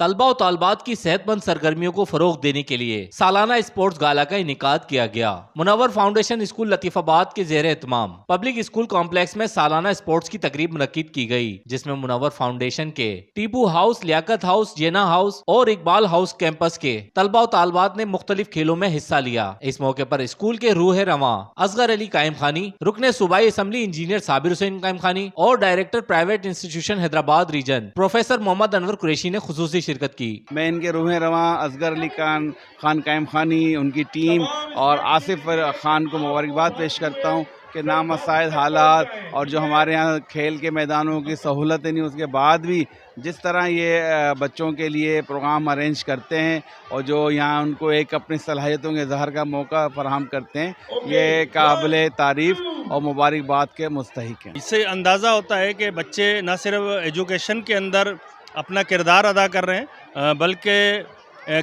طلبہ و طالبات کی صحت مند سرگرمیوں کو فروغ دینے کے لیے سالانہ اسپورٹس گالا کا انعقاد کیا گیا۔ منور فاؤنڈیشن اسکول لطیف آباد کے زیر اہتمام پبلک اسکول کمپلیکس میں سالانہ اسپورٹس کی تقریب منعقد کی گئی، جس میں منور فاؤنڈیشن کے ٹیپو ہاؤس، لیاقت ہاؤس، جینا ہاؤس اور اقبال ہاؤس کیمپس کے طلبہ و طالبات نے مختلف کھیلوں میں حصہ لیا۔ اس موقع پر اسکول کے روح رواں اصغر علی قائم خانی، رکن صوبائی اسمبلی انجینئر صابر حسین قائم خانی اور director private institution Hyderabad region professor Mohammad Anwar Qureshi نے خصوصی شرکت کی۔ میں ان کے روح رواں اصغر علی خان قائم خانی، ان کی ٹیم اور آصف خان کو مبارکباد پیش کرتا ہوں کہ نامساعد حالات اور جو ہمارے ہاں کھیل کے میدانوں کی سہولتیں نہیں، اس کے بعد بھی جس طرح یہ بچوں کے لیے پروگرام ارینج کرتے ہیں اور جو یہاں ان کو ایک اپنی صلاحیتوں کے اظہار کا موقع فراہم کرتے ہیں، یہ قابل تعریف اور مبارکباد کے مستحق ہیں۔ اس سے اندازہ ہوتا ہے کہ بچے نہ صرف ایجوکیشن کے اندر اپنا کردار ادا کر رہے ہیں بلکہ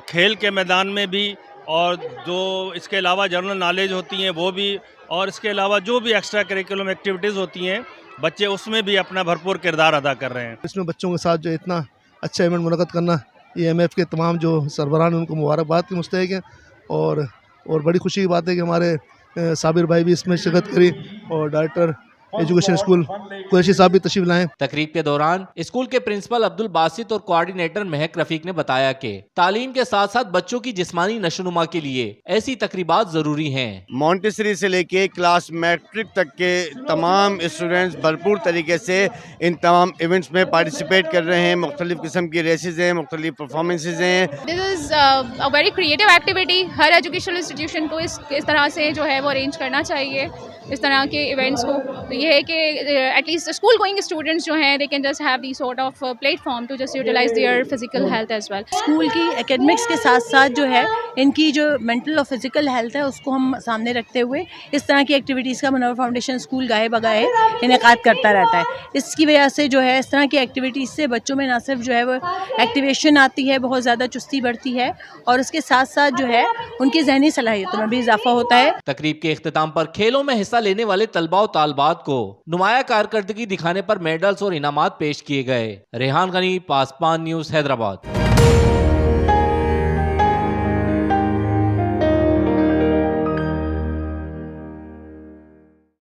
کھیل کے میدان میں بھی، اور جو اس کے علاوہ جنرل نالج ہوتی ہیں وہ بھی، اور اس کے علاوہ جو بھی ایکسٹرا کریکولم ایکٹیویٹیز ہوتی ہیں بچے اس میں بھی اپنا بھرپور کردار ادا کر رہے ہیں۔ اس میں بچوں کے ساتھ جو اتنا اچھا ایونٹ منعقد کرنا، یہ ایم ایف کے تمام جو سربراہ ہیں ان کو مبارکباد کے مستحق ہیں، اور بڑی خوشی کی بات ہے کہ ہمارے صابر بھائی بھی اس میں شرکت کری اور ڈائریکٹر ایجوکیشن اسکول قریشی صاحب بھی تشریف لائیں۔ تقریب کے دوران اسکول کے پرنسپل عبدالباسط اور کوارڈینیٹر مہک رفیق نے بتایا کہ تعلیم کے ساتھ ساتھ بچوں کی جسمانی نشوونما کے لیے ایسی تقریبات ضروری ہیں۔ مونٹیسری سے لے کے کلاس میٹرک تک کے تمام اسٹوڈنٹس بھرپور طریقے سے ان تمام ایونٹس میں پارٹیسپیٹ کر رہے ہیں، مختلف قسم کی ریسز ہیں، مختلف پرفارمنسز ہیں۔ This is a very creative activity, ہر ایجوکیشنل انسٹیٹیوشن کو اس طرح سے جو ہے وہ ارینج کرنا چاہیے اس طرح کے ایونٹس کو۔ یہ ہے کہ at least school going students جو ہیں they can just have the sort of platform to just utilise their physical health as well. School کی اکیڈمکس کے ساتھ ساتھ جو ہے ان کی جو مینٹل اور فزیکل ہیلتھ ہے اس کو ہم سامنے رکھتے ہوئے اس طرح کی ایکٹیویٹیز کا منور فاؤنڈیشن اسکول گاہے بگاہے انعقاد کرتا رہتا ہے۔ اس کی وجہ سے جو ہے اس طرح کی ایکٹیویٹیز سے بچوں میں نہ صرف جو ہے وہ ایکٹیویشن آتی ہے، بہت زیادہ چستی بڑھتی ہے، اور اس کے ساتھ ساتھ جو ہے ان کی ذہنی صلاحیتوں میں بھی اضافہ ہوتا ہے۔ تقریب کے اختتام پر کھیلوں میں حصہ لینے والے طلباء و طالبات کو نمایاں کارکردگی دکھانے پر میڈلز اور انعامات پیش کیے گئے۔ ریحان غنی، پاسبان نیوز، حیدرآباد۔